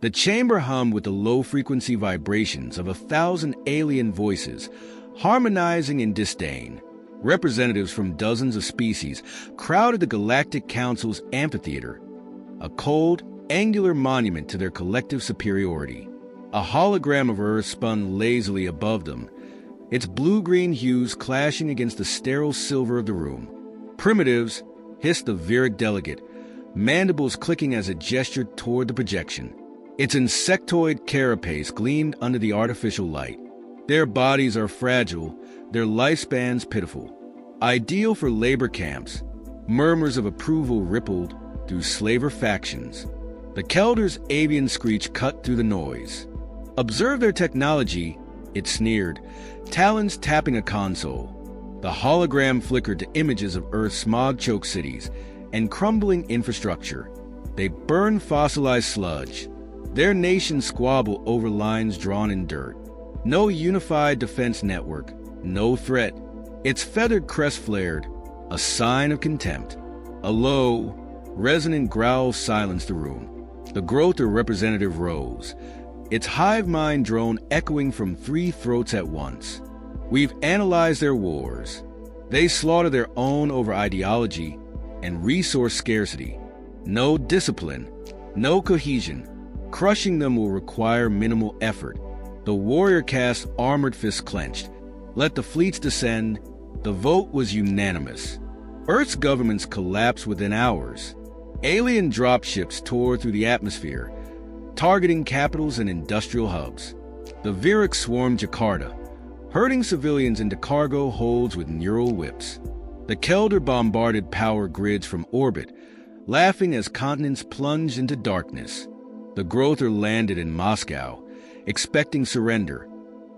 The chamber hummed with the low-frequency vibrations of 1,000 alien voices, harmonizing in disdain. Representatives from dozens of species crowded the Galactic Council's amphitheater, a cold, angular monument to their collective superiority. A hologram of Earth spun lazily above them, its blue-green hues clashing against the sterile silver of the room. Primitives, hissed the Viric delegate, mandibles clicking as it gestured toward the projection. Its insectoid carapace gleamed under the artificial light. Their bodies are fragile, their lifespans pitiful. Ideal for labor camps, murmurs of approval rippled through slaver factions. The Kelder's avian screech cut through the noise. Observe their technology, it sneered, talons tapping a console. The hologram flickered to images of Earth's smog-choked cities and crumbling infrastructure. They burn fossilized sludge. Their nations squabble over lines drawn in dirt. No unified defense network, no threat. Its feathered crest flared, a sign of contempt. A low, resonant growl silenced the room. The Grother representative rose, its hive mind drone echoing from 3 throats at once. We've analyzed their wars. They slaughter their own over ideology and resource scarcity. No discipline, no cohesion. Crushing them will require minimal effort. The warrior cast armored fists clenched. Let the fleets descend. The vote was unanimous. Earth's governments collapsed within hours. Alien dropships tore through the atmosphere, targeting capitals and industrial hubs. The Viric swarmed Jakarta, herding civilians into cargo holds with neural whips. The Kelder bombarded power grids from orbit, laughing as continents plunged into darkness. The Grother landed in Moscow, expecting surrender,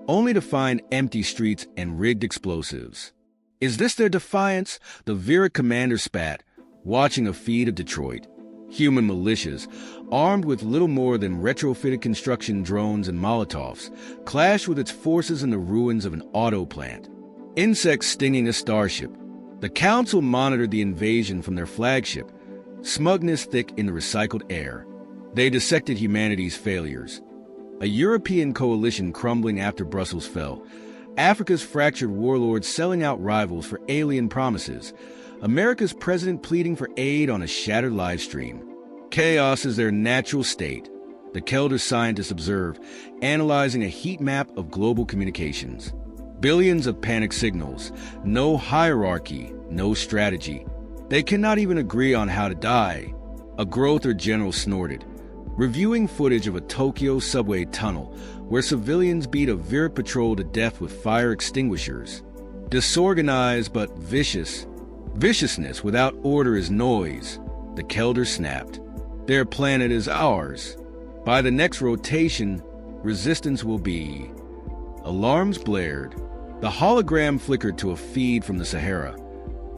only to find empty streets and rigged explosives. Is this their defiance? The Viric commander spat, watching a feed of Detroit. Human militias, armed with little more than retrofitted construction drones and Molotovs, clashed with its forces in the ruins of an auto plant. Insects stinging a starship. The Council monitored the invasion from their flagship, smugness thick in the recycled air. They dissected humanity's failures. A European coalition crumbling after Brussels fell. Africa's fractured warlords selling out rivals for alien promises. America's president pleading for aid on a shattered live stream. Chaos is their natural state, the Kelder scientists observed, analyzing a heat map of global communications. Billions of panic signals, no hierarchy, no strategy. They cannot even agree on how to die. A Grother general snorted, reviewing footage of a Tokyo subway tunnel where civilians beat a Viric patrol to death with fire extinguishers. Disorganized but vicious. Viciousness without order is noise, the Kelder snapped. Their planet is ours. By the next rotation, resistance will be. Alarms blared. The hologram flickered to a feed from the Sahara,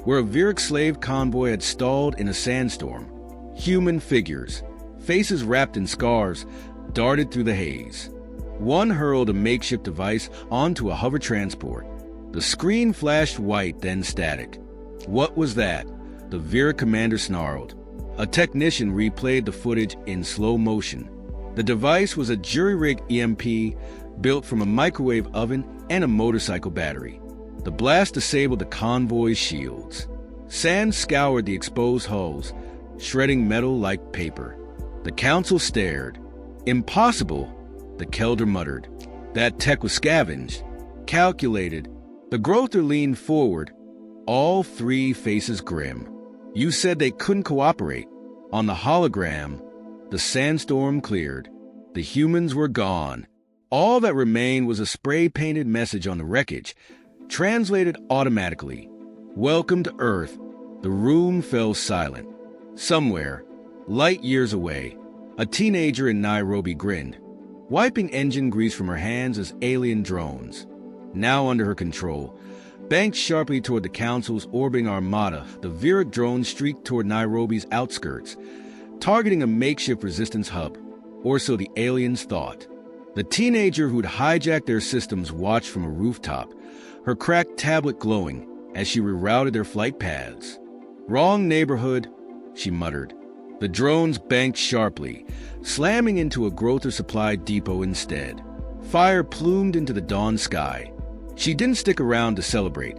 where a Viric slave convoy had stalled in a sandstorm. Human figures, faces wrapped in scarves, darted through the haze. One hurled a makeshift device onto a hover transport. The screen flashed white, then static. What was that? The Viric commander snarled. A technician replayed the footage in slow motion. The device was a jury-rigged EMP built from a microwave oven and a motorcycle battery. The blast disabled the convoy's shields. Sand scoured the exposed hulls, shredding metal like paper. The Council stared. Impossible, the Kelder muttered. That tech was scavenged, calculated. The Grother leaned forward, all 3 faces grim. You said they couldn't cooperate. On the hologram, the sandstorm cleared. The humans were gone. All that remained was a spray-painted message on the wreckage, translated automatically. Welcome to Earth. The room fell silent. Somewhere, light years away, a teenager in Nairobi grinned, wiping engine grease from her hands as alien drones, now under her control, banked sharply toward the Council's orbiting armada. The Viric drone streaked toward Nairobi's outskirts, targeting a makeshift resistance hub, or so the aliens thought. The teenager who'd hijacked their systems watched from a rooftop, her cracked tablet glowing as she rerouted their flight paths. Wrong neighborhood, she muttered. The drones banked sharply, slamming into a Growther supply depot instead. Fire plumed into the dawn sky. She didn't stick around to celebrate.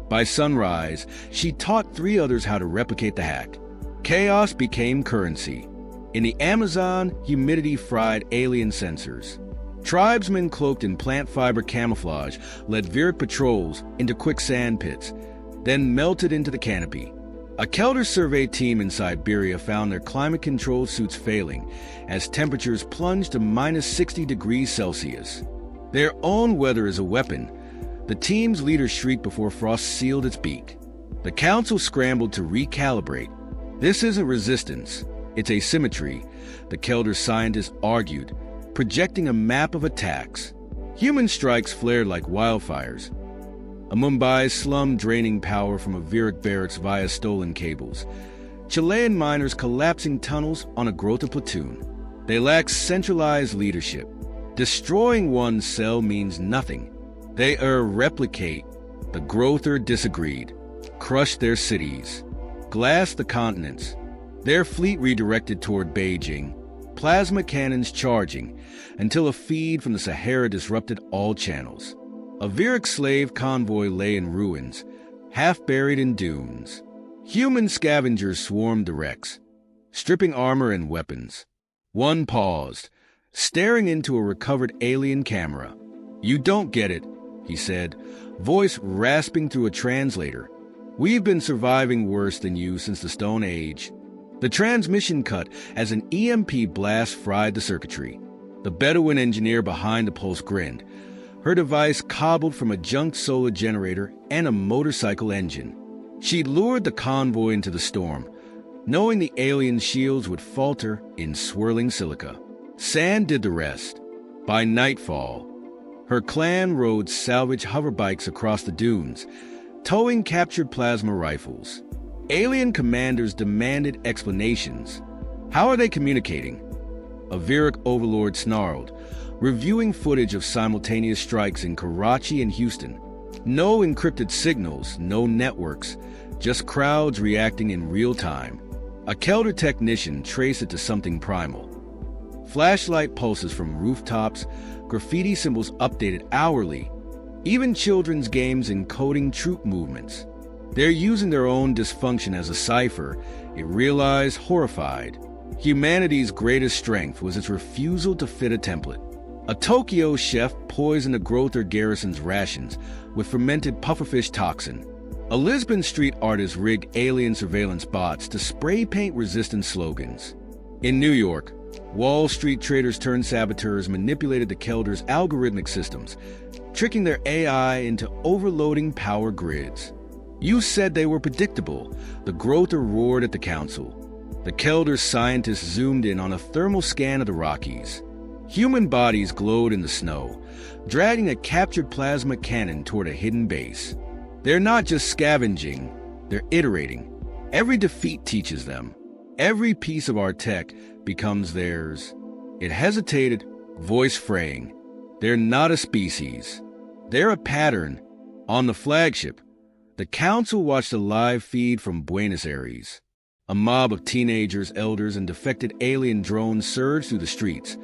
By sunrise, she taught 3 others how to replicate the hack. Chaos became currency. In the Amazon, humidity fried alien sensors. Tribesmen cloaked in plant fiber camouflage led Viric patrols into quicksand pits, then melted into the canopy. A Kelder survey team in Siberia found their climate-controlled suits failing as temperatures plunged to minus 60 degrees Celsius. Their own weather is a weapon. The team's leader shrieked before frost sealed its beak. The council scrambled to recalibrate. This isn't resistance, it's asymmetry, the Kelder scientists argued, projecting a map of attacks. Human strikes flared like wildfires. A Mumbai slum draining power from a Viric barracks via stolen cables. Chilean miners collapsing tunnels on a Growther platoon. They lack centralized leadership. Destroying one cell means nothing. They replicate. The Growther disagreed. Crushed their cities. Glassed the continents. Their fleet redirected toward Beijing. Plasma cannons charging until a feed from the Sahara disrupted all channels. A Viric slave convoy lay in ruins, half buried in dunes. Human scavengers swarmed the wrecks, stripping armor and weapons. One paused, staring into a recovered alien camera. "You don't get it," he said, voice rasping through a translator. "We've been surviving worse than you since the Stone Age." The transmission cut as an EMP blast fried the circuitry. The Bedouin engineer behind the pulse grinned. Her device cobbled from a junk solar generator and a motorcycle engine. She'd lured the convoy into the storm, knowing the alien shields would falter in swirling silica. Sand did the rest. By nightfall, her clan rode salvage hoverbikes across the dunes, towing captured plasma rifles. Alien commanders demanded explanations. How are they communicating? A Viric overlord snarled, reviewing footage of simultaneous strikes in Karachi and Houston. No encrypted signals, no networks, just crowds reacting in real time. A Kelder technician traced it to something primal. Flashlight pulses from rooftops, graffiti symbols updated hourly, even children's games encoding troop movements. They're using their own dysfunction as a cipher, it realized, horrified. Humanity's greatest strength was its refusal to fit a template. A Tokyo chef poisoned a Growther garrison's rations with fermented pufferfish toxin. A Lisbon street artist rigged alien surveillance bots to spray paint resistance slogans. In New York, Wall Street traders turned saboteurs manipulated the Kelder's algorithmic systems, tricking their AI into overloading power grids. "You said they were predictable," the Growther roared at the council. The Kelder scientists zoomed in on a thermal scan of the Rockies. Human bodies glowed in the snow, dragging a captured plasma cannon toward a hidden base. They're not just scavenging, they're iterating. Every defeat teaches them. Every piece of our tech becomes theirs. It hesitated, voice fraying. They're not a species. They're a pattern. On the flagship, the council watched a live feed from Buenos Aires. A mob of teenagers, elders, and defected alien drones surged through the streets,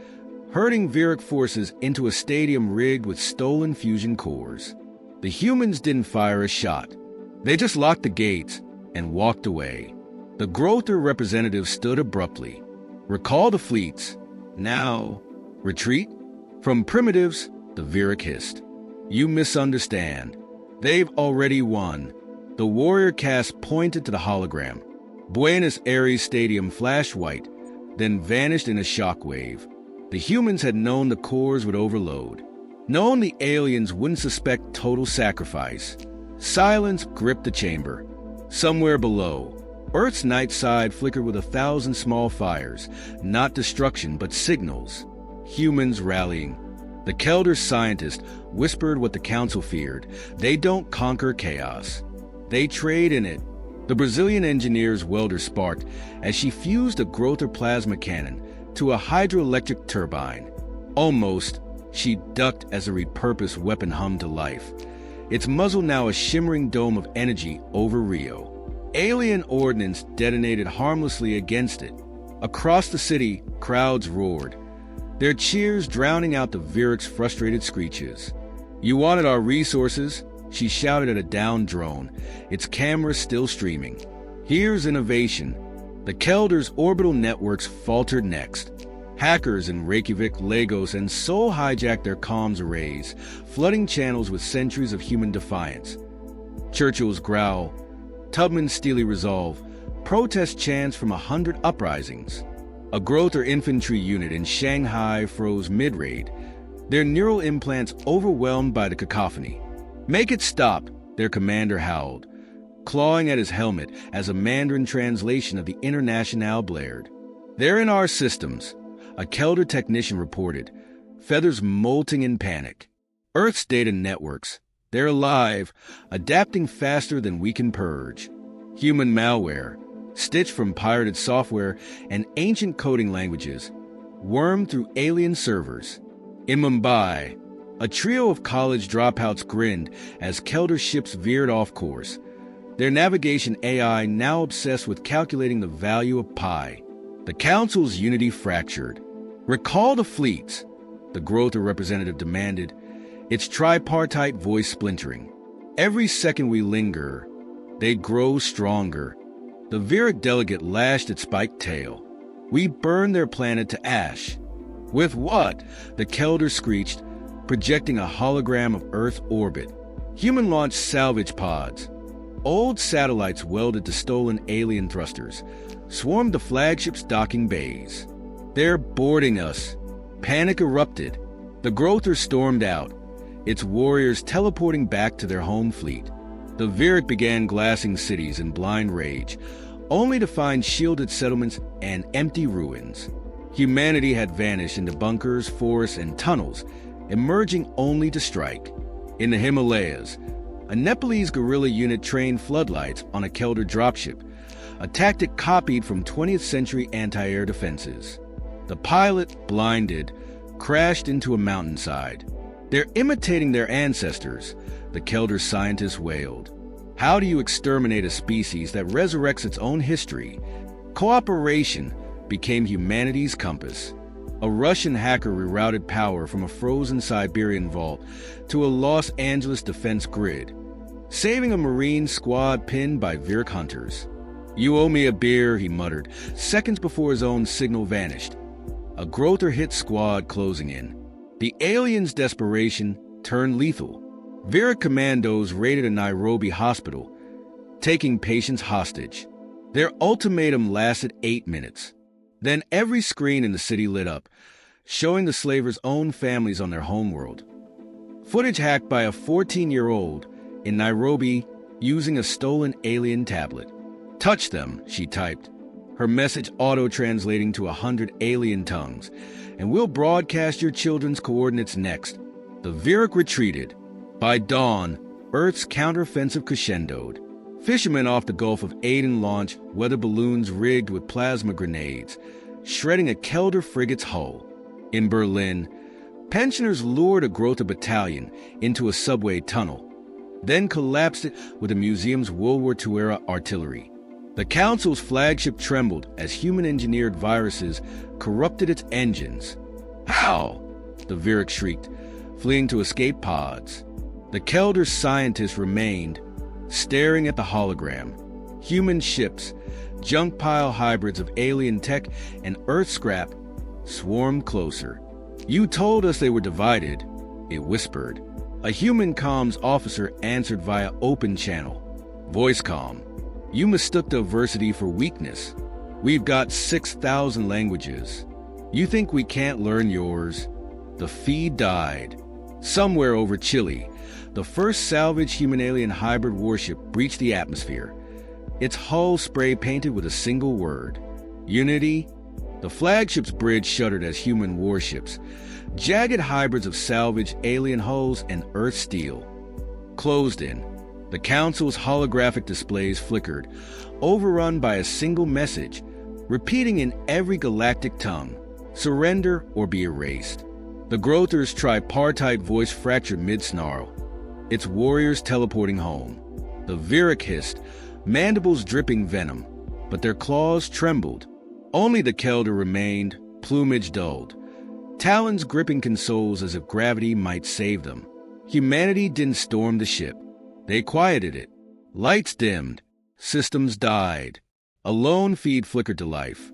herding Viric forces into a stadium rigged with stolen fusion cores. The humans didn't fire a shot. They just locked the gates and walked away. The Growther representative stood abruptly. "Recall the fleets. Now, retreat?" From primitives, the Viric hissed. "You misunderstand. They've already won." The warrior cast pointed to the hologram. Buenos Aires Stadium flashed white, then vanished in a shockwave. The humans had known the cores would overload, known the aliens wouldn't suspect total sacrifice. Silence gripped the chamber. Somewhere below, Earth's night side flickered with 1,000 small fires, not destruction but signals. Humans rallying. The Kelder scientist whispered what the council feared. They don't conquer chaos. They trade in it. The Brazilian engineer's welder sparked as she fused a Growther plasma cannon to a hydroelectric turbine. Almost, she ducked as a repurposed weapon hummed to life. Its muzzle now a shimmering dome of energy over Rio. Alien ordnance detonated harmlessly against it. Across the city, crowds roared, their cheers drowning out the Virac's frustrated screeches. "You wanted our resources?" she shouted at a downed drone, its camera still streaming. "Here's innovation." The Kelder's orbital networks faltered next. Hackers in Reykjavik, Lagos, and Seoul hijacked their comms arrays, flooding channels with centuries of human defiance. Churchill's growl, Tubman's steely resolve, protest chants from 100 uprisings. A Grother infantry unit in Shanghai froze mid-raid, their neural implants overwhelmed by the cacophony. "Make it stop," their commander howled, clawing at his helmet as a Mandarin translation of the Internationale blared. "They're in our systems," a Kelder technician reported, feathers molting in panic. "Earth's data networks. They're alive, adapting faster than we can purge. Human malware, stitched from pirated software and ancient coding languages, wormed through alien servers." In Mumbai, a trio of college dropouts grinned as Kelder ships veered off course, their navigation AI now obsessed with calculating the value of pi. The Council's unity fractured. "Recall the fleets," the Grother representative demanded, its tripartite voice splintering. "Every second we linger, they grow stronger." The Virac delegate lashed its spiked tail. "We burn their planet to ash." "With what?" the Kelder screeched, projecting a hologram of Earth orbit. Human-launched salvage pods. Old satellites welded to stolen alien thrusters swarmed the flagship's docking bays. "They're boarding us." Panic erupted. The Grother stormed out, its warriors teleporting back to their home fleet. The Virac began glassing cities in blind rage, only to find shielded settlements and empty ruins. Humanity had vanished into bunkers, forests, and tunnels, emerging only to strike. In the Himalayas, a Nepalese guerrilla unit trained floodlights on a Kelder dropship, a tactic copied from 20th century anti-air defenses. The pilot, blinded, crashed into a mountainside. "They're imitating their ancestors," the Kelder scientist wailed. "How do you exterminate a species that resurrects its own history?" Cooperation became humanity's compass. A Russian hacker rerouted power from a frozen Siberian vault to a Los Angeles defense grid, saving a Marine squad pinned by Virac hunters. "You owe me a beer," he muttered, seconds before his own signal vanished. A Grother hit squad closing in. The aliens' desperation turned lethal. Virac commandos raided a Nairobi hospital, taking patients hostage. Their ultimatum lasted 8 minutes. Then every screen in the city lit up, showing the slavers' own families on their homeworld. Footage hacked by a 14-year-old in Nairobi using a stolen alien tablet. "Touch them," she typed, her message auto-translating to 100 alien tongues, "and we'll broadcast your children's coordinates next." The Virac retreated. By dawn, Earth's counteroffensive crescendoed. Fishermen off the Gulf of Aden launched weather balloons rigged with plasma grenades, shredding a Kelder frigate's hull. In Berlin, pensioners lured a Grother battalion into a subway tunnel, then collapsed it with the museum's World War II-era artillery. The Council's flagship trembled as human-engineered viruses corrupted its engines. "How?" the Virac shrieked, fleeing to escape pods. The Kelder scientists remained, staring at the hologram. Human ships, junk pile hybrids of alien tech and Earth scrap, swarmed closer. "You told us they were divided," it whispered. A human comms officer answered via open channel. Voice comm. "You mistook diversity for weakness. We've got 6,000 languages. You think we can't learn yours?" The feed died. Somewhere over Chile, the first salvaged human-alien hybrid warship breached the atmosphere, its hull spray-painted with a single word: Unity. The flagship's bridge shuddered as human warships, jagged hybrids of salvaged alien hulls and Earth steel. Closed in, the Council's holographic displays flickered, overrun by a single message, repeating in every galactic tongue: surrender or be erased. The Grother's tripartite voice fractured mid-snarl, its warriors teleporting home. The Virac hissed, mandibles dripping venom, but their claws trembled. Only the Kelder remained, plumage dulled, talons gripping consoles as if gravity might save them. Humanity didn't storm the ship. They quieted it. Lights dimmed. Systems died. A lone feed flickered to life.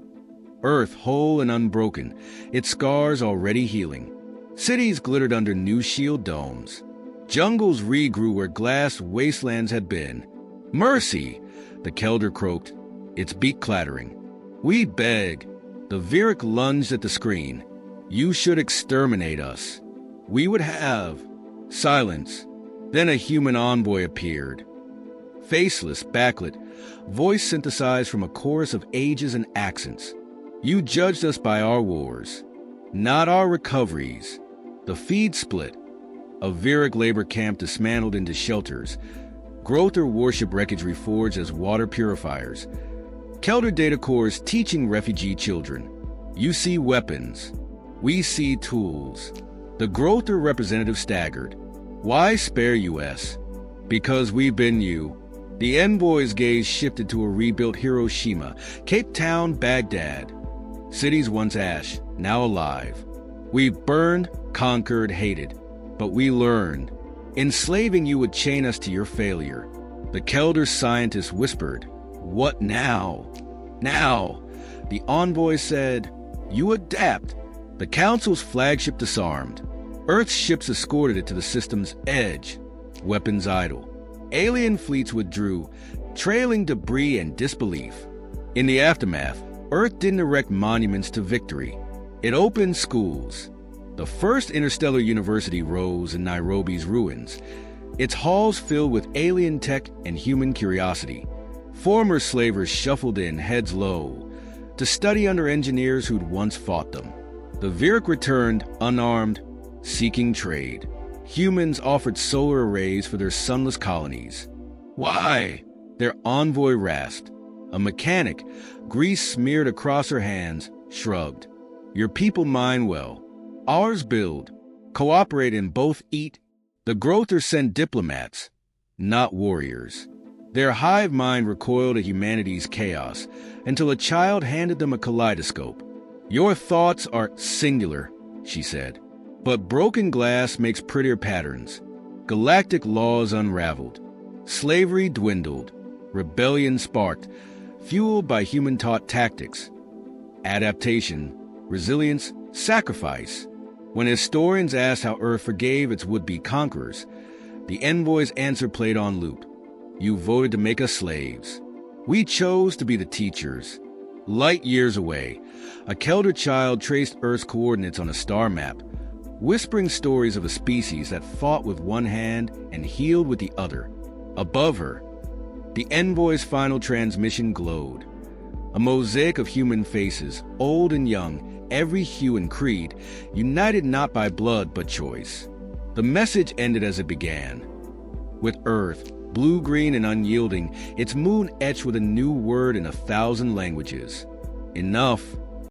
Earth whole and unbroken, its scars already healing. Cities glittered under new shield domes. Jungles regrew where glass wastelands had been. Mercy, the Kelder croaked, its beak clattering. We beg. The Virik lunged at the screen. You should exterminate us. We would have. Silence. Then a human envoy appeared. Faceless, backlit, voice synthesized from a chorus of ages and accents. You judged us by our wars, not our recoveries. The feed split. A Virik labor camp dismantled into shelters. Grother warship wreckage reforged as water purifiers. Kelder data cores teaching refugee children. You see weapons. We see tools. The Grother representative staggered. Why spare US? Because we've been you. The envoy's gaze shifted to a rebuilt Hiroshima, Cape Town, Baghdad. Cities once ash, now alive. We've burned, conquered, hated. But we learned. Enslaving you would chain us to your failure. The Kelder scientist whispered, "What now?" "Now," the envoy said, "you adapt." The Council's flagship disarmed. Earth's ships escorted it to the system's edge. Weapons idle. Alien fleets withdrew, trailing debris and disbelief. In the aftermath, Earth didn't erect monuments to victory. It opened schools. The first interstellar university rose in Nairobi's ruins, its halls filled with alien tech and human curiosity. Former slavers shuffled in, heads low, to study under engineers who'd once fought them. The Virik returned, unarmed, seeking trade. Humans offered solar arrays for their sunless colonies. Why? Their envoy rasped. A mechanic, grease smeared across her hands, shrugged. Your people mine well. Ours build. Cooperate and both eat. The Grother sent diplomats, not warriors. Their hive mind recoiled at humanity's chaos until a child handed them a kaleidoscope. Your thoughts are singular, she said. But broken glass makes prettier patterns. Galactic laws unraveled. Slavery dwindled. Rebellion sparked, fueled by human-taught tactics. Adaptation, resilience, sacrifice. When historians asked how Earth forgave its would-be conquerors, the envoy's answer played on loop. You voted to make us slaves. We chose to be the teachers. Light years away, a Kelder child traced Earth's coordinates on a star map, whispering stories of a species that fought with one hand and healed with the other. Above her, the envoy's final transmission glowed. A mosaic of human faces, old and young, every hue and creed, united not by blood but choice. The message ended as it began. With Earth, blue-green and unyielding, its moon etched with a new word in 1,000 languages. Enough.